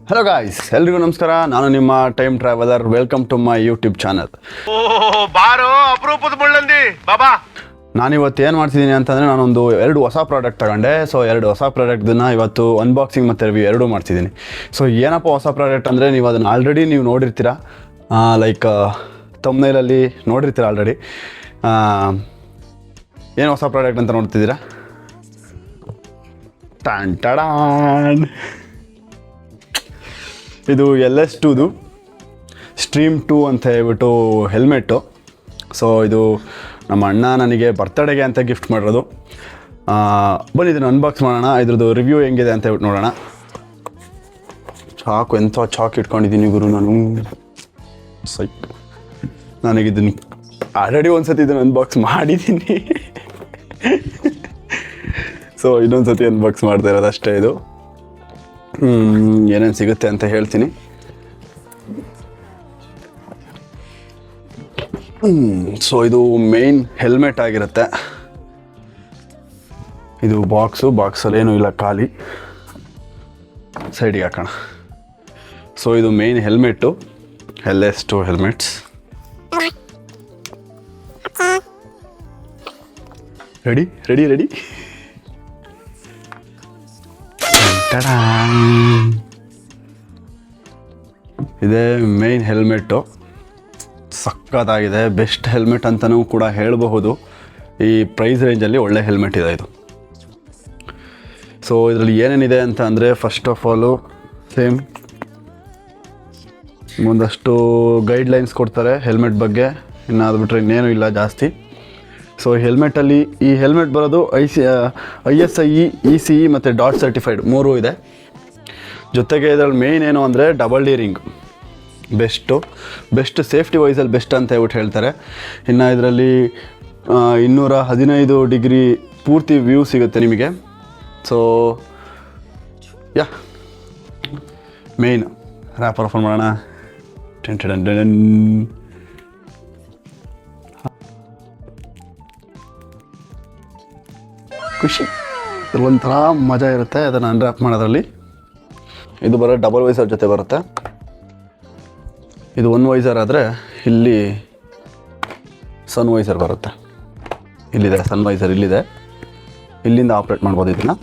Hello guys, ಎಲ್ರಿಗೂ ನಮಸ್ಕಾರ. ನಾನು ನಿಮ್ಮ time traveller. Welcome to my YouTube channel. ಬಾರೋ ಅಪರೂಪದ ಮುಳ್ಳಂದಿ ಬಾಬಾ. ನಾನಿವತ್ತು ಏನು ಮಾಡ್ತಿದ್ದೀನಿ ಅಂತಂದರೆ, ನಾನೊಂದು 2 ಹೊಸ ಪ್ರಾಡಕ್ಟ್ ತಗೊಂಡೆ. ಸೊ 2 ಹೊಸ ಪ್ರಾಡಕ್ಟ್ದನ್ನು ಇವತ್ತು ಅನ್ಬಾಕ್ಸಿಂಗ್ ಮತ್ತು ರಿವ್ಯೂ ಎರಡೂ ಮಾಡ್ತಿದ್ದೀನಿ. ಸೊ ಏನಪ್ಪ ಹೊಸ ಪ್ರಾಡಕ್ಟ್ ಅಂದರೆ, ನೀವು ಅದನ್ನು ಆಲ್ರೆಡಿ ನೀವು ನೋಡಿರ್ತೀರ, ಲೈಕ್ ತಮ್ನೈಲಲ್ಲಿ ನೋಡಿರ್ತೀರ ಆಲ್ರೆಡಿ. ಏನು ಹೊಸ ಪ್ರಾಡಕ್ಟ್ ಅಂತ ನೋಡ್ತಿದ್ದೀರಾ? ಟಾನ್ ಟಡಾನ್, ಇದು LS2ದು ಸ್ಟ್ರೀಮ್ 2 ಅಂತ ಹೇಳ್ಬಿಟ್ಟು ಹೆಲ್ಮೆಟ್ಟು. ಸೊ ಇದು ನಮ್ಮ ಅಣ್ಣ ನನಗೆ ಬರ್ತಡೆಗೆ ಅಂತ ಗಿಫ್ಟ್ ಮಾಡಿರೋದು. ಬನ್ನಿ ಇದನ್ನು ಅನ್ಬಾಕ್ಸ್ ಮಾಡೋಣ, ಇದ್ರದ್ದು ರಿವ್ಯೂ ಹೆಂಗಿದೆ ಅಂತ ಹೇಳ್ಬಿಟ್ಟು ನೋಡೋಣ. ಚಾಕು, ಎಂಥ ಚಾಕ್ ಇಟ್ಕೊಂಡಿದ್ದೀನಿ ಗುರು ನಾನು. ನನಗಿದನ್ನು ಆಲ್ರೆಡಿ ಒಂದು ಸತಿ ಇದನ್ನು ಅನ್ಬಾಕ್ಸ್ ಮಾಡಿದ್ದೀನಿ. ಸೊ ಇನ್ನೊಂದು ಸತಿ ಅನ್ಬಾಕ್ಸ್ ಮಾಡ್ತಾ ಇರೋದು ಅಷ್ಟೇ. ಇದು ಏನೇನು ಸಿಗುತ್ತೆ ಅಂತ ಹೇಳ್ತೀನಿ. ಸೊ ಇದು ಮೇನ್ ಹೆಲ್ಮೆಟ್ ಆಗಿರುತ್ತೆ. ಇದು ಬಾಕ್ಸಲ್ಲಿ ಏನೂ ಇಲ್ಲ, ಖಾಲಿ. ಸೈಡಿಗೆ ಹಾಕೋಣ. ಸೊ ಇದು main helmet, LS2 helmets. Ready ಇದೇ ಮೇನ್ ಹೆಲ್ಮೆಟ್ಟು. ಸಕ್ಕತ್ತಾಗಿದೆ, ಬೆಸ್ಟ್ ಹೆಲ್ಮೆಟ್ ಅಂತಲೂ ಕೂಡ ಹೇಳಬಹುದು. ಈ ಪ್ರೈಸ್ ರೇಂಜಲ್ಲಿ ಒಳ್ಳೆ ಹೆಲ್ಮೆಟ್ ಇದೆ ಇದು. ಸೊ ಇದರಲ್ಲಿ ಏನೇನಿದೆ ಅಂತ ಅಂದರೆ, ಫಸ್ಟ್ ಆಫ್ ಆಲು ಸೇಮ್ ಒಂದಷ್ಟು ಗೈಡ್ಲೈನ್ಸ್ ಕೊಡ್ತಾರೆ ಹೆಲ್ಮೆಟ್ ಬಗ್ಗೆ. ಇನ್ನು ಅದು ಬಿಟ್ಟರೆ ಇನ್ನೇನು ಇಲ್ಲ ಜಾಸ್ತಿ. ಸೊ ಹೆಲ್ಮೆಟಲ್ಲಿ ಈ ಹೆಲ್ಮೆಟ್ ಬರೋದು ISIE, ECE ಮತ್ತು DOT ಸರ್ಟಿಫೈಡ್ 3 ಇದೆ. ಜೊತೆಗೆ ಇದರಲ್ಲಿ ಮೇಯ್ನ್ ಏನು ಅಂದರೆ double D ring best safety ವೈಸಲ್ಲಿ ಬೆಸ್ಟ್ ಅಂತ ಹೇಳ್ಬಿಟ್ಟು ಹೇಳ್ತಾರೆ. ಇನ್ನು ಇದರಲ್ಲಿ 215 ಡಿಗ್ರಿ ಪೂರ್ತಿ ವ್ಯೂ ಸಿಗುತ್ತೆ ನಿಮಗೆ. ಸೊ ಮೇಯ್ನ್ ರ್ಯಾಪರ್ ಓಪನ್ ಮಾಡೋಣ. ಖುಷಿ, ಒಂಥರ ಮಜಾ ಇರುತ್ತೆ ಅದನ್ನು ಅನ್ರ್ಯಾಪ್ ಮಾಡೋದ್ರಲ್ಲಿ. ಇದು ಬರೋ ಡಬಲ್ ವೈಸರ್ ಜೊತೆ ಬರುತ್ತೆ. ಇದು 1 ವೈಸರ್ ಆದರೆ ಇಲ್ಲಿ ಸನ್ ವೈಸರ್ ಬರುತ್ತೆ. ಇಲ್ಲಿದೆ ಸನ್ ವೈಸರ್, ಇಲ್ಲಿದೆ. ಇಲ್ಲಿಂದ ಆಪ್ರೇಟ್ ಮಾಡ್ಬೋದು ಇದನ್ನು.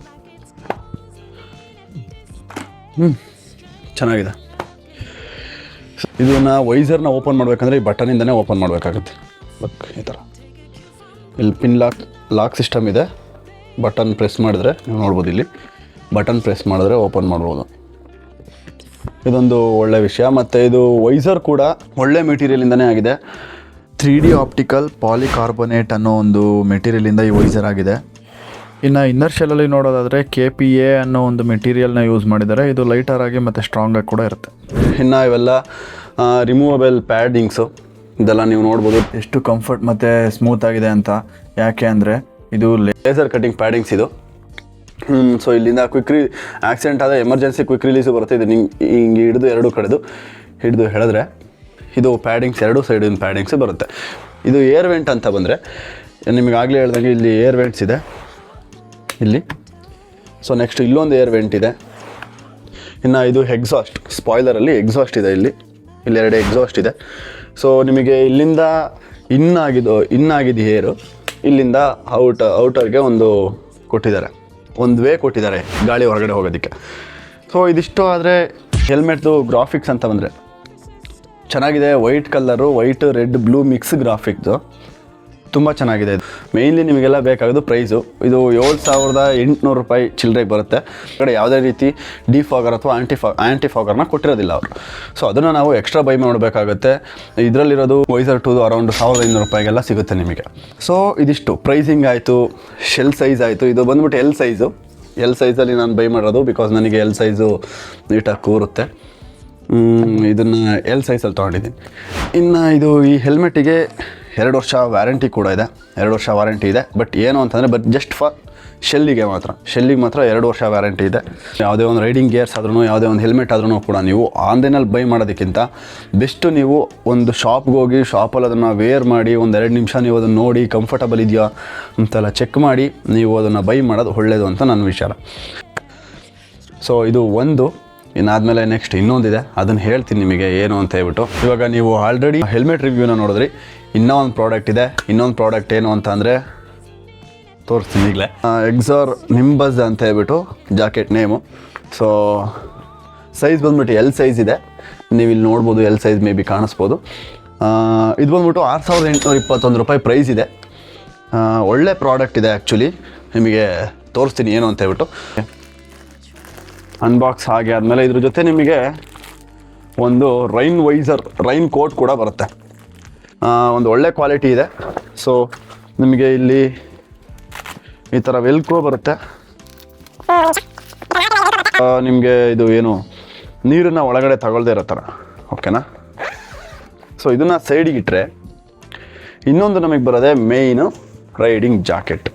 ಚೆನ್ನಾಗಿದೆ. ಇದನ್ನು ವೈಸರ್ನ ಓಪನ್ ಮಾಡಬೇಕಂದ್ರೆ ಈ ಬಟನಿಂದನೇ ಓಪನ್ ಮಾಡಬೇಕಾಗುತ್ತೆ. ಈ ಥರ ಇಲ್ಲಿ ಪಿನ್ ಲಾಕ್ ಸಿಸ್ಟಮ್ ಇದೆ. ಬಟನ್ ಪ್ರೆಸ್ ಮಾಡಿದ್ರೆ ನೀವು ನೋಡ್ಬೋದು, ಇಲ್ಲಿ ಬಟನ್ ಪ್ರೆಸ್ ಮಾಡಿದ್ರೆ ಓಪನ್ ಮಾಡ್ಬೋದು. ಇದೊಂದು ಒಳ್ಳೆ ವಿಷಯ. ಮತ್ತು ಇದು ವೈಸರ್ ಕೂಡ ಒಳ್ಳೆ ಮೆಟೀರಿಯಲಿಂದನೇ ಆಗಿದೆ. 3D ಆಪ್ಟಿಕಲ್ ಪಾಲಿಕಾರ್ಬೊನೇಟ್ ಅನ್ನೋ ಒಂದು ಮೆಟೀರಿಯಲಿಂದ ಈ ವೈಸರ್ ಆಗಿದೆ. ಇನ್ನು ಇನ್ನರ್ ಶೆಲ್ಲಲ್ಲಿ ನೋಡೋದಾದರೆ KPA ಅನ್ನೋ ಒಂದು ಮೆಟೀರಿಯಲ್ನ ಯೂಸ್ ಮಾಡಿದ್ದಾರೆ. ಇದು ಲೈಟರ್ ಆಗಿ ಮತ್ತು ಸ್ಟ್ರಾಂಗಾಗಿ ಕೂಡ ಇರುತ್ತೆ. ಇನ್ನು ಇವೆಲ್ಲ ರಿಮೂವಬಲ್ ಪ್ಯಾಡಿಂಗ್ಸು, ಇದೆಲ್ಲ ನೀವು ನೋಡ್ಬೋದು ಎಷ್ಟು ಕಂಫರ್ಟ್ ಮತ್ತು ಸ್ಮೂತ್ ಆಗಿದೆ ಅಂತ. ಯಾಕೆ ಅಂದರೆ ಇದು ಲೇಸರ್ ಕಟಿಂಗ್ ಪ್ಯಾಡಿಂಗ್ಸ್ ಇದು. ಸೊ ಇಲ್ಲಿಂದ ಆಕ್ಸಿಡೆಂಟ್ ಆದರೆ ಎಮರ್ಜೆನ್ಸಿ ಕ್ವಿಕ್ ರಿಲೀಸು ಬರುತ್ತೆ. ಇದು ಹಿಂಗೆ ಹಿಡಿದು 2 ಕಡೆದು ಹೇಳಿದ್ರೆ ಇದು ಪ್ಯಾಡಿಂಗ್ಸ್ 2 ಸೈಡಿನ ಪ್ಯಾಡಿಂಗ್ಸು ಬರುತ್ತೆ. ಇದು ಏರ್ ವೆಂಟ್ ಅಂತ ಬಂದರೆ, ನಿಮಗೆ ಆಗಲೇ ಹೇಳ್ದಂಗೆ ಇಲ್ಲಿ ಏರ್ ವೆಂಟ್ಸ್ ಇದೆ ಇಲ್ಲಿ. ಸೊ ನೆಕ್ಸ್ಟ್ ಇಲ್ಲೊಂದು ಏರ್ ವೆಂಟ್ ಇದೆ. ಇನ್ನು ಇದು ಎಕ್ಸಾಸ್ಟ್, ಸ್ಪಾಯ್ಲರಲ್ಲಿ ಎಕ್ಸಾಸ್ಟ್ ಇದೆ. ಇಲ್ಲಿ 2 ಎಕ್ಸಾಸ್ಟ್ ಇದೆ. ಸೊ ನಿಮಗೆ ಇಲ್ಲಿಂದ ಇನ್ನಾಗಿದ್ದು ಏರು, ಇಲ್ಲಿಂದ ಔಟರ್ಗೆ ಒಂದು ಕೊಟ್ಟಿದ್ದಾರೆ, ಒಂದು ವೇ ಕೊಟ್ಟಿದ್ದಾರೆ ಗಾಳಿ ಹೊರಗಡೆ ಹೋಗೋದಕ್ಕೆ. ಸೊ ಇದಿಷ್ಟು ಆದರೆ ಹೆಲ್ಮೆಟ್ದು ಗ್ರಾಫಿಕ್ಸ್ ಅಂತ ಬಂದರೆ ಚೆನ್ನಾಗಿದೆ. White colour, white red blue mix graphics ತುಂಬ ಚೆನ್ನಾಗಿದೆ. ಇದು ಮೇಯ್ನ್ಲಿ ನಿಮಗೆಲ್ಲ ಬೇಕಾಗೋದು ಪ್ರೈಸು. ಇದು 7,800 ರೂಪಾಯಿ ಚಿಲ್ಲರೆಗೆ ಬರುತ್ತೆ. ಕಡೆ ಯಾವುದೇ ರೀತಿ ಡಿಫಾಗರ್ ಅಥವಾ ಆ್ಯಂಟಿಫಾಗರ್ನ ಕೊಟ್ಟಿರೋದಿಲ್ಲ ಅವರು. ಸೊ ಅದನ್ನು ನಾವು ಎಕ್ಸ್ಟ್ರಾ ಬೈ ಮಾಡಬೇಕಾಗುತ್ತೆ. ಇದರಲ್ಲಿರೋದು ವೈಸರ್ 2 ಅರೌಂಡ್ 1,500 ರೂಪಾಯಿಗೆಲ್ಲ ಸಿಗುತ್ತೆ ನಿಮಗೆ. ಸೊ ಇದಿಷ್ಟು ಪ್ರೈಸಿಂಗ್ ಆಯಿತು, ಶೆಲ್ ಸೈಜ್ ಆಯಿತು. ಇದು ಬಂದ್ಬಿಟ್ಟು ಎಲ್ ಸೈಜಲ್ಲಿ ನಾನು ಬೈ ಮಾಡೋದು, ಬಿಕಾಸ್ ನನಗೆ ಎಲ್ ಸೈಜು ನೀಟಾಗಿ ಕೂರುತ್ತೆ. ಇದನ್ನು ಎಲ್ ಸೈಜಲ್ಲಿ ತೊಗೊಂಡಿದ್ದೀನಿ. ಇನ್ನು ಇದು ಈ ಹೆಲ್ಮೆಟ್ಟಿಗೆ 2 ವರ್ಷ ವ್ಯಾರಂಟಿ ಕೂಡ ಇದೆ. 2 ವರ್ಷ ವಾರಂಟಿ ಇದೆ. ಬಟ್ ಏನು ಅಂತಂದರೆ ಜಸ್ಟ್ ಫಾರ್ ಶೆಲ್ಲಿಗೆ ಮಾತ್ರ 2 ವರ್ಷ ವ್ಯಾರಂಟಿ ಇದೆ. ಯಾವುದೇ ಒಂದು ರೈಡಿಂಗ್ ಗೇರ್ಸ್ ಆದ್ರೂ, ಯಾವುದೇ ಒಂದು ಹೆಲ್ಮೆಟ್ ಆದ್ರೂ ಕೂಡ ನೀವು ಆನ್ಲೈನಲ್ಲಿ ಬೈ ಮಾಡೋದಕ್ಕಿಂತ ಬೆಸ್ಟು ನೀವು ಒಂದು ಶಾಪ್ಗೆ ಹೋಗಿ ಶಾಪಲ್ಲಿ ಅದನ್ನು ವೇರ್ ಮಾಡಿ 1-2 ನಿಮಿಷ ನೀವು ಅದನ್ನು ನೋಡಿ ಕಂಫರ್ಟಬಲ್ ಇದೆಯಾ ಅಂತೆಲ್ಲ ಚೆಕ್ ಮಾಡಿ ನೀವು ಅದನ್ನು ಬೈ ಮಾಡೋದು ಒಳ್ಳೆಯದು ಅಂತ ನನ್ನ ವಿಚಾರ. ಸೊ ಇದು ಒಂದು. ಇನ್ನಾದಮೇಲೆ ನೆಕ್ಸ್ಟ್ ಇನ್ನೊಂದಿದೆ, ಅದನ್ನು ಹೇಳ್ತೀನಿ ನಿಮಗೆ ಏನು ಅಂತ ಹೇಳ್ಬಿಟ್ಟು. ಇವಾಗ ನೀವು ಆಲ್ರೆಡಿ ಹೆಲ್ಮೆಟ್ ರಿವ್ಯೂನ ನೋಡಿದ್ರಿ. ಇನ್ನೂ ಒಂದು ಪ್ರಾಡಕ್ಟ್ ಇದೆ. ಇನ್ನೊಂದು ಪ್ರಾಡಕ್ಟ್ ಏನು ಅಂತ ಅಂದರೆ ತೋರಿಸ್ತೀನಿ ಈಗಲೇ. ಎಕ್ಸಾರ್ ನಿಂಬಸ್ ಅಂತ ಹೇಳ್ಬಿಟ್ಟು ಜಾಕೆಟ್ ನೇಮು. ಸೊ ಸೈಜ್ ಬಂದ್ಬಿಟ್ಟು ಎಲ್ ಸೈಜ್ ಇದೆ, ನೀವು ಇಲ್ಲಿ ನೋಡ್ಬೋದು. ಎಲ್ ಸೈಜ್ ಮೇ ಬಿ ಕಾಣಿಸ್ಬೋದು. ಇದು ಬಂದ್ಬಿಟ್ಟು 6821 ರೂಪಾಯಿ ಪ್ರೈಸ್ ಇದೆ. ಒಳ್ಳೆ ಪ್ರಾಡಕ್ಟ್ ಇದೆ ಆ್ಯಕ್ಚುಲಿ. ನಿಮಗೆ ತೋರಿಸ್ತೀನಿ ಏನು ಅಂತ ಹೇಳ್ಬಿಟ್ಟು. ಅನ್ಬಾಕ್ಸ್ ಹಾಗೆ ಆದಮೇಲೆ ಇದ್ರ ಜೊತೆ ನಿಮಗೆ ಒಂದು ರೈನ್ ಕೋಟ್ ಕೂಡ ಬರುತ್ತೆ. ಒಂದು ಒಳ್ಳೆ ಕ್ವಾಲಿಟಿ ಇದೆ. ಸೊ ನಿಮಗೆ ಇಲ್ಲಿ ಈ ಥರ ವೆಲ್ಕ್ರೋ ಬರುತ್ತೆ. ನಿಮಗೆ ಇದು ಏನು ನೀರನ್ನು ಒಳಗಡೆ ತಗೊಳ್ದೇ ಇರೋ ಥರ, ಓಕೆನಾ. ಸೊ ಇದನ್ನು ಸೈಡಿಗೆ ಇಟ್ಟರೆ ಇನ್ನೊಂದು ನಮಗೆ ಬರೋದೆ ಮೇಯ್ನು ರೈಡಿಂಗ್ ಜಾಕೆಟ್.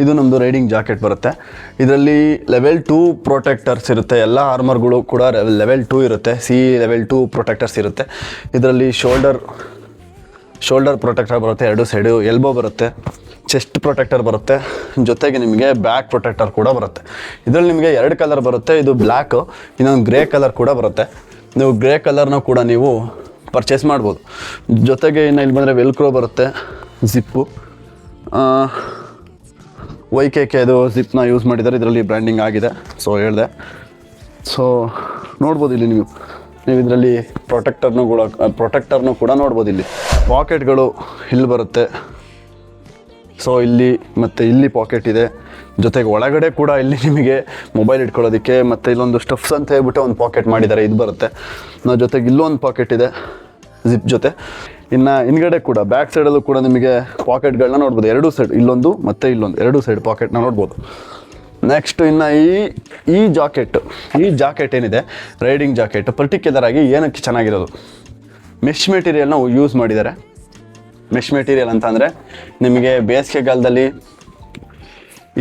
ಇದು ನಮ್ಮದು ರೈಡಿಂಗ್ ಜಾಕೆಟ್ ಬರುತ್ತೆ. ಇದರಲ್ಲಿ ಲೆವೆಲ್ 2 ಪ್ರೊಟೆಕ್ಟರ್ಸ್ ಇರುತ್ತೆ. ಎಲ್ಲ ಆರ್ಮರ್ಗಳು ಕೂಡ ಲೆವೆಲ್ 2 ಇರುತ್ತೆ. ಲೆವೆಲ್ 2 ಪ್ರೊಟೆಕ್ಟರ್ಸ್ ಇರುತ್ತೆ. ಇದರಲ್ಲಿ ಶೋಲ್ಡರ್ ಪ್ರೊಟೆಕ್ಟರ್ ಬರುತ್ತೆ, 2 ಸೈಡು. ಎಲ್ಬೋ ಬರುತ್ತೆ, ಚೆಸ್ಟ್ ಪ್ರೊಟೆಕ್ಟರ್ ಬರುತ್ತೆ, ಜೊತೆಗೆ ನಿಮಗೆ ಬ್ಯಾಕ್ ಪ್ರೊಟೆಕ್ಟರ್ ಕೂಡ ಬರುತ್ತೆ. ಇದರಲ್ಲಿ ನಿಮಗೆ 2 ಕಲರ್ ಬರುತ್ತೆ. ಇದು ಬ್ಲ್ಯಾಕು, ಇನ್ನೊಂದು ಗ್ರೇ ಕಲರ್ ಕೂಡ ಬರುತ್ತೆ. ನೀವು ಗ್ರೇ ಕಲರ್ನ ಕೂಡ ನೀವು ಪರ್ಚೇಸ್ ಮಾಡ್ಬೋದು. ಜೊತೆಗೆ ಇನ್ನು ಇಲ್ಲಿ ಬಂದರೆ ವೆಲ್ಕ್ರೋ ಬರುತ್ತೆ, ಜಿಪ್ಪು. YKK ಅದು ಜಿಪ್ನ ಯೂಸ್ ಮಾಡಿದ್ದಾರೆ. ಇದರಲ್ಲಿ ಬ್ರ್ಯಾಂಡಿಂಗ್ ಆಗಿದೆ. ಸೊ ಹೇಳಿದೆ. ಸೊ ನೋಡ್ಬೋದು ಇಲ್ಲಿ ನೀವು ಇದರಲ್ಲಿ ಪ್ರೊಟೆಕ್ಟರ್ನು ಕೂಡ ನೋಡ್ಬೋದು. ಇಲ್ಲಿ ಪಾಕೆಟ್ಗಳು ಇಲ್ಲಿ ಬರುತ್ತೆ. ಸೊ ಇಲ್ಲಿ ಮತ್ತು ಇಲ್ಲಿ ಪಾಕೆಟ್ ಇದೆ. ಜೊತೆಗೆ ಒಳಗಡೆ ಕೂಡ ಇಲ್ಲಿ ನಿಮಗೆ ಮೊಬೈಲ್ ಇಟ್ಕೊಳ್ಳೋದಕ್ಕೆ ಮತ್ತು ಇಲ್ಲೊಂದು ಸ್ಟಫ್ಸ್ ಅಂತ ಹೇಳ್ಬಿಟ್ಟು ಒಂದು ಪಾಕೆಟ್ ಮಾಡಿದ್ದಾರೆ, ಇದು ಬರುತ್ತೆ. ಜೊತೆಗೆ ಇಲ್ಲೊಂದು ಪಾಕೆಟ್ ಇದೆ ಜಿಪ್ ಜೊತೆ. ಇನ್ನು ಹಿಂದ್ಗಡೆ ಕೂಡ ಬ್ಯಾಕ್ ಸೈಡಲ್ಲೂ ಕೂಡ ನಿಮಗೆ ಪಾಕೆಟ್ಗಳನ್ನ ನೋಡ್ಬೋದು. 2 ಸೈಡ್, ಇಲ್ಲೊಂದು ಮತ್ತು ಇಲ್ಲೊಂದು 2 ಸೈಡ್ ಪಾಕೆಟ್ನ ನೋಡ್ಬೋದು. ನೆಕ್ಸ್ಟ್ ಇನ್ನು ಈ ಜಾಕೆಟ್ ಏನಿದೆ, ರೈಡಿಂಗ್ ಜಾಕೆಟ್ ಪರ್ಟಿಕ್ಯುಲರ್ ಆಗಿ ಏನಕ್ಕೆ ಚೆನ್ನಾಗಿರೋದು, ಮೆಶ್ ಮೆಟೀರಿಯಲ್ನ ಯೂಸ್ ಮಾಡಿದ್ದಾರೆ. ಮೆಶ್ ಮೆಟೀರಿಯಲ್ ಅಂತ ಅಂದರೆ ನಿಮಗೆ ಬೇಸಿಗೆಗಾಲದಲ್ಲಿ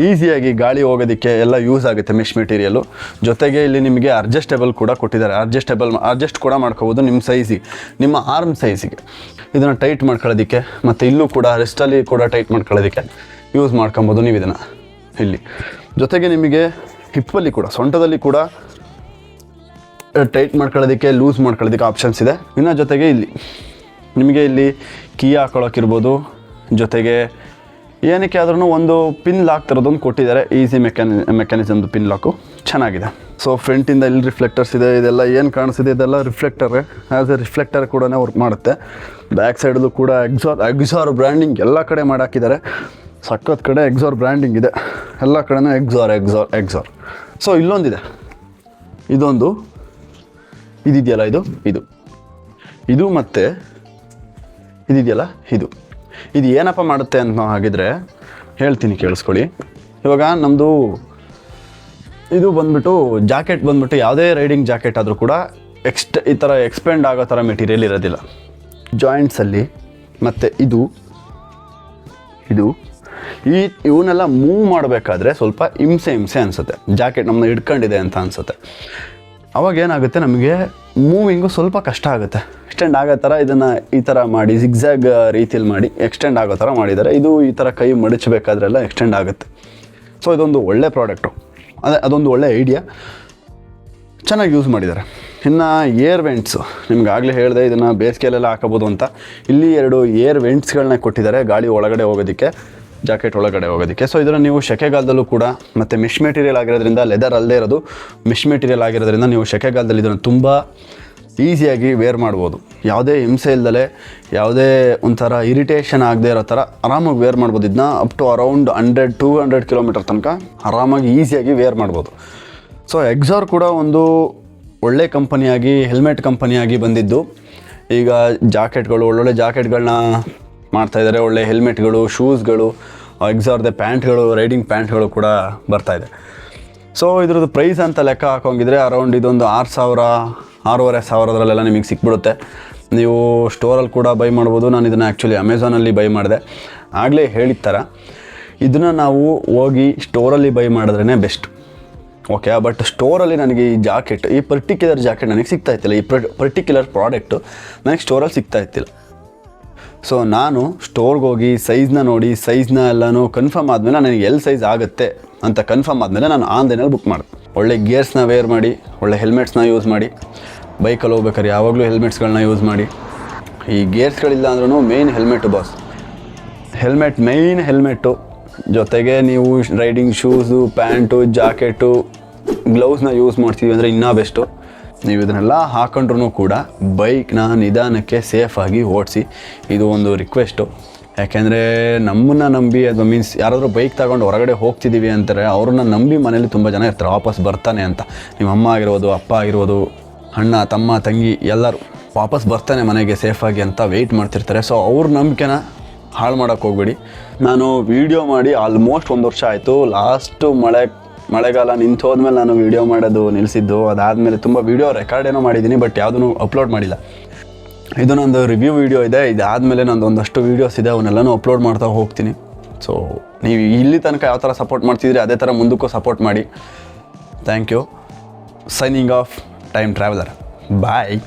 ಈಸಿಯಾಗಿ ಗಾಳಿ ಹೋಗೋದಕ್ಕೆ ಎಲ್ಲ ಯೂಸ್ ಆಗುತ್ತೆ ಮೆಶ್ ಮೆಟೀರಿಯಲ್ಲು. ಜೊತೆಗೆ ಇಲ್ಲಿ ನಿಮಗೆ ಅಡ್ಜಸ್ಟೇಬಲ್ ಕೂಡ ಕೊಟ್ಟಿದ್ದಾರೆ. ಅಡ್ಜಸ್ಟ್ ಕೂಡ ಮಾಡ್ಕೋಬೋದು ನಿಮ್ಮ ಸೈಜಿಗೆ, ನಿಮ್ಮ ಆರ್ಮ್ ಸೈಜಿಗೆ. ಇದನ್ನು ಟೈಟ್ ಮಾಡ್ಕೊಳ್ಳೋದಕ್ಕೆ ಮತ್ತು ಇಲ್ಲೂ ಕೂಡ ರಿಸ್ಟಲ್ಲಿ ಕೂಡ ಟೈಟ್ ಮಾಡ್ಕೊಳ್ಳೋದಕ್ಕೆ ಯೂಸ್ ಮಾಡ್ಕೊಬೋದು ನೀವು ಇದನ್ನು ಇಲ್ಲಿ. ಜೊತೆಗೆ ನಿಮಗೆ ಹಿಪ್ಪಲ್ಲಿ ಕೂಡ, ಸೊಂಟದಲ್ಲಿ ಕೂಡ ಟೈಟ್ ಮಾಡ್ಕೊಳ್ಳೋದಕ್ಕೆ, ಲೂಸ್ ಮಾಡ್ಕೊಳ್ಳೋದಕ್ಕೆ ಆಪ್ಷನ್ಸ್ ಇದೆ. ಇನ್ನು ಜೊತೆಗೆ ಇಲ್ಲಿ ನಿಮಗೆ ಇಲ್ಲಿ ಕೀ ಹಾಕೊಳ್ಳೋಕ್ಕಿರ್ಬೋದು. ಜೊತೆಗೆ ಏನಕ್ಕೆ ಆದ್ರೂ ಒಂದು ಪಿನ್ ಲಾಕ್ ಥರದೊಂದು ಕೊಟ್ಟಿದ್ದಾರೆ. ಈಸಿ ಮೆಕ್ಯಾನಿಸಮ್ದು ಪಿನ್ ಲಾಕು ಚೆನ್ನಾಗಿದೆ. ಸೊ ಫ್ರಂಟಿಂದ ಇಲ್ಲಿ ರಿಫ್ಲೆಕ್ಟರ್ಸ್ ಇದೆ. ಇದೆಲ್ಲ ಏನು ಕಾಣಿಸ್ತಿದೆ ಇದೆಲ್ಲ ರಿಫ್ಲೆಕ್ಟರ್. ಆ್ಯಸ್ ಎ ರಿಫ್ಲೆಕ್ಟರ್ ಕೂಡ ವರ್ಕ್ ಮಾಡುತ್ತೆ. ಬ್ಯಾಕ್ ಸೈಡಲ್ಲೂ ಕೂಡ ಎಕ್ಸಾರ್ ಬ್ರ್ಯಾಂಡಿಂಗ್ ಎಲ್ಲ ಕಡೆ ಮಾಡಾಕಿದ್ದಾರೆ. ಸಖತ್ ಕಡೆ ಎಕ್ಸಾರ್ ಬ್ರ್ಯಾಂಡಿಂಗ್ ಇದೆ. ಎಲ್ಲ ಕಡೆನೂ ಎಕ್ಸಾರ್. ಸೊ ಇಲ್ಲೊಂದಿದೆ, ಇದೊಂದು ಇದಿದೆಯಲ್ಲ, ಇದು ಮತ್ತು ಇದಿದೆಯಲ್ಲ, ಇದು ಏನಪ್ಪ ಮಾಡುತ್ತೆ ಅಂತ ನಾವು ಹಾಗಿದ್ರೆ ಹೇಳ್ತೀನಿ, ಕೇಳಿಸ್ಕೊಳ್ಳಿ. ಇವಾಗ ನಮ್ಮದು ಇದು ಬಂದ್ಬಿಟ್ಟು ಜಾಕೆಟ್ ಬಂದ್ಬಿಟ್ಟು ಯಾವುದೇ ರೈಡಿಂಗ್ ಜಾಕೆಟ್ ಆದರೂ ಕೂಡ ಈ ಥರ ಎಕ್ಸ್ಪೆಂಡ್ ಆಗೋ ಥರ ಮೆಟೀರಿಯಲ್ ಇರೋದಿಲ್ಲ. ಜಾಯಿಂಟ್ಸಲ್ಲಿ ಮತ್ತು ಇದು ಇವನ್ನೆಲ್ಲ ಮೂವ್ ಮಾಡಬೇಕಾದ್ರೆ ಸ್ವಲ್ಪ ಹಿಂಸೆ ಅನಿಸುತ್ತೆ. ಜಾಕೆಟ್ ನಮ್ಮನ್ನ ಹಿಡ್ಕೊಂಡಿದೆ ಅಂತ ಅನಿಸುತ್ತೆ. ಅವಾಗ ಏನಾಗುತ್ತೆ, ನಮಗೆ ಮೂವಿಂಗು ಸ್ವಲ್ಪ ಕಷ್ಟ ಆಗುತ್ತೆ. ಎಕ್ಸ್ಟೆಂಡ್ ಆಗೋ ಥರ ಇದನ್ನು ಈ ಥರ ಮಾಡಿ ಜಿಗ್ಜ್ಯಾಗ್ ರೀತಿಯಲ್ಲಿ ಮಾಡಿ ಎಕ್ಸ್ಟೆಂಡ್ ಆಗೋ ಥರ ಮಾಡಿದ್ದಾರೆ. ಇದು ಈ ಥರ ಕೈ ಮಡಚಬೇಕಾದ್ರೆಲ್ಲ ಎಕ್ಸ್ಟೆಂಡ್ ಆಗುತ್ತೆ. ಸೊ ಇದೊಂದು ಒಳ್ಳೆ ಪ್ರಾಡಕ್ಟು, ಅದೊಂದು ಒಳ್ಳೆ ಐಡಿಯಾ, ಚೆನ್ನಾಗಿ ಯೂಸ್ ಮಾಡಿದ್ದಾರೆ. ಇನ್ನು ಏರ್ ವೆಂಟ್ಸು, ನಿಮ್ಗೆ ಆಗಲೇ ಹೇಳಿದೆ ಇದನ್ನು ಬೇಸಿಗೆಯಲ್ಲೆಲ್ಲ ಹಾಕೋಬೋದು ಅಂತ. ಇಲ್ಲಿ 2 ಏರ್ ವೆಂಟ್ಸ್ಗಳನ್ನ ಕೊಟ್ಟಿದ್ದಾರೆ ಗಾಳಿ ಒಳಗಡೆ ಹೋಗೋದಕ್ಕೆ, ಜಾಕೆಟ್ ಒಳಗಡೆ ಹೋಗೋದಕ್ಕೆ. ಸೊ ಇದನ್ನು ನೀವು ಸೆಕೆಗಾಲದಲ್ಲೂ ಕೂಡ, ಮತ್ತು ಮೆಶ್ ಮೆಟೀರಿಯಲ್ ಆಗಿರೋದ್ರಿಂದ, ಲೆದರ್ ಅಲ್ಲದೇ ಇರೋದು ಮೆಶ್ ಮೆಟೀರಿಯಲ್ ಆಗಿರೋದ್ರಿಂದ ನೀವು ಸೆಕೆಗಾಲದಲ್ಲಿ ಇದನ್ನು ತುಂಬ ಈಸಿಯಾಗಿ ವೇರ್ ಮಾಡ್ಬೋದು. ಯಾವುದೇ ಹಿಂಸೆ ಇಲ್ದಲೆ, ಯಾವುದೇ ಒಂಥರ ಇರಿಟೇಷನ್ ಆಗದೆ ಇರೋ ಥರ ಆರಾಮಾಗಿ ವೇರ್ ಮಾಡ್ಬೋದು. ಇದನ್ನ ಅಪ್ ಟು ಅರೌಂಡ್ 100-200 ಕಿಲೋಮೀಟರ್ ತನಕ ಆರಾಮಾಗಿ ಈಸಿಯಾಗಿ ವೇರ್ ಮಾಡ್ಬೋದು. ಸೊ ಎಕ್ಸಾರ್ ಕೂಡ ಒಂದು ಒಳ್ಳೆ ಕಂಪನಿಯಾಗಿ, ಹೆಲ್ಮೆಟ್ ಕಂಪನಿಯಾಗಿ ಬಂದಿದ್ದು. ಈಗ ಜಾಕೆಟ್ಗಳು, ಒಳ್ಳೊಳ್ಳೆ ಜಾಕೆಟ್ಗಳನ್ನ ಮಾಡ್ತಾಯಿದ್ದಾರೆ. ಒಳ್ಳೆ ಹೆಲ್ಮೆಟ್ಗಳು, ಶೂಸ್ಗಳು, ಎಕ್ಸಾರ್ದೆ ಪ್ಯಾಂಟ್ಗಳು, ರೈಡಿಂಗ್ ಪ್ಯಾಂಟ್ಗಳು ಕೂಡ ಬರ್ತಾಯಿದೆ. ಸೊ ಇದ್ರದ್ದು ಪ್ರೈಸ್ ಅಂತ ಲೆಕ್ಕ ಹಾಕೋಂಗಿದ್ರೆ ಅರೌಂಡ್ ಇದೊಂದು 6,000-6,500 ನಿಮಗೆ ಸಿಕ್ಬಿಡುತ್ತೆ. ನೀವು ಸ್ಟೋರಲ್ಲಿ ಕೂಡ ಬೈ ಮಾಡ್ಬೋದು. ನಾನು ಇದನ್ನು ಆ್ಯಕ್ಚುಲಿ ಅಮೆಝಾನಲ್ಲಿ ಬೈ ಮಾಡಿದೆ. ಆಗಲೇ ಹೇಳಿದ ಥರ ಇದನ್ನು ನಾವು ಹೋಗಿ ಸ್ಟೋರಲ್ಲಿ ಬೈ ಮಾಡಿದ್ರೇ ಬೆಸ್ಟ್, ಓಕೆ. ಬಟ್ ಸ್ಟೋರಲ್ಲಿ ನನಗೆ ಈ ಪರ್ಟಿಕ್ಯುಲರ್ ಜಾಕೆಟ್ ನನಗೆ ಸಿಗ್ತಾಯಿತ್ತಿಲ್ಲ. ಈ ಪರ್ಟಿಕ್ಯುಲರ್ ಪ್ರಾಡಕ್ಟು ನನಗೆ ಸ್ಟೋರಲ್ಲಿ ಸಿಗ್ತಾಯಿತ್ತಿಲ್ಲ. ಸೊ ನಾನು ಸ್ಟೋರ್ಗೆ ಹೋಗಿ ಸೈಜ್ನ ನೋಡಿ, ಸೈಜ್ನ ಎಲ್ಲನೂ ಕನ್ಫರ್ಮ್ ಆದಮೇಲೆ ನನಗೆ ಎಲ್ ಸೈಜ್ ಆಗುತ್ತೆ ಅಂತ ಕನ್ಫರ್ಮ್ ಆದಮೇಲೆ ನಾನು ಆನ್ಲೈನಲ್ಲಿ ಬುಕ್ ಮಾಡಿದೆ. ಒಳ್ಳೆ ಗೇರ್ಸ್ನ ವೇರ್ ಮಾಡಿ, ಒಳ್ಳೆ ಹೆಲ್ಮೆಟ್ಸ್ನ ಯೂಸ್ ಮಾಡಿ. ಬೈಕಲ್ಲಿ ಹೋಗ್ಬೇಕಾದ್ರೆ ಯಾವಾಗಲೂ ಹೆಲ್ಮೆಟ್ಸ್ಗಳನ್ನ ಯೂಸ್ ಮಾಡಿ. ಈ ಗೇರ್ಸ್ಗಳಿಲ್ಲ ಅಂದ್ರೂ main helmet boss. Main helmet ಜೊತೆಗೆ ನೀವು ರೈಡಿಂಗ್ ಶೂಸು, ಪ್ಯಾಂಟು, ಜಾಕೆಟು, ಗ್ಲೌಸ್ನ ಯೂಸ್ ಮಾಡ್ತೀವಿ ಅಂದರೆ ಇನ್ನೂ ಬೆಸ್ಟು. ನೀವು ಇದನ್ನೆಲ್ಲ ಹಾಕೊಂಡ್ರೂ ಕೂಡ ಬೈಕ್ನ ನಿಧಾನಕ್ಕೆ ಸೇಫಾಗಿ ಓಡಿಸಿ. ಇದು ಒಂದು ರಿಕ್ವೆಸ್ಟು. ಯಾಕೆಂದರೆ ನಮ್ಮನ್ನು ನಂಬಿ, ಅದು ಮೀನ್ಸ್ ಯಾರಾದರೂ ಬೈಕ್ ತಗೊಂಡು ಹೊರಗಡೆ ಹೋಗ್ತಿದ್ದೀವಿ ಅಂತಾರೆ, ಅವ್ರನ್ನ ನಂಬಿ ಮನೇಲಿ ತುಂಬ ಜನ ಇರ್ತಾರೆ ವಾಪಸ್ ಬರ್ತಾನೆ ಅಂತ. ನಿಮ್ಮ ಅಮ್ಮ ಆಗಿರ್ಬೋದು, ಅಪ್ಪ ಆಗಿರ್ಬೋದು, ಅಣ್ಣ, ತಮ್ಮ, ತಂಗಿ ಎಲ್ಲರೂ ವಾಪಸ್ ಬರ್ತಾನೆ ಮನೆಗೆ ಸೇಫಾಗಿ ಅಂತ ವೆಯ್ಟ್ ಮಾಡ್ತಿರ್ತಾರೆ. ಸೊ ಅವ್ರ ನಂಬಿಕೆನ ಹಾಳು ಮಾಡೋಕ್ಕೆ ಹೋಗ್ಬೇಡಿ. ನಾನು ವೀಡಿಯೋ ಮಾಡಿ ಆಲ್ಮೋಸ್ಟ್ 1 ವರ್ಷ ಆಯಿತು. ಲಾಸ್ಟು ಮಳೆಗಾಲ ನಿಂತೋದ್ಮೇಲೆ ನಾನು ವೀಡಿಯೋ ಮಾಡೋದು ನಿಲ್ಲಿಸಿದ್ದು. ಅದಾದಮೇಲೆ ತುಂಬ ವೀಡಿಯೋ ರೆಕಾರ್ಡ್ ಏನೋ ಮಾಡಿದ್ದೀನಿ, ಬಟ್ ಯಾವುದೂ ಅಪ್ಲೋಡ್ ಮಾಡಿಲ್ಲ. ಇದು ನಂದು ರಿವ್ಯೂ ವೀಡಿಯೋ ಇದೆ. ಇದಾದಮೇಲೆ ನಂದು ಒಂದಷ್ಟು ವೀಡಿಯೋಸ್ ಇದೆ, ಅವನ್ನೆಲ್ಲನೂ ಅಪ್ಲೋಡ್ ಮಾಡ್ತಾ ಹೋಗ್ತೀನಿ. ಸೊ ನೀವು ಇಲ್ಲಿ ತನಕ ಯಾವ ಥರ ಸಪೋರ್ಟ್ ಮಾಡ್ತಿದ್ದೀರಿ ಅದೇ ಥರ ಮುಂದಕ್ಕೂ ಸಪೋರ್ಟ್ ಮಾಡಿ. Thank you. Signing off, time traveller. Bye.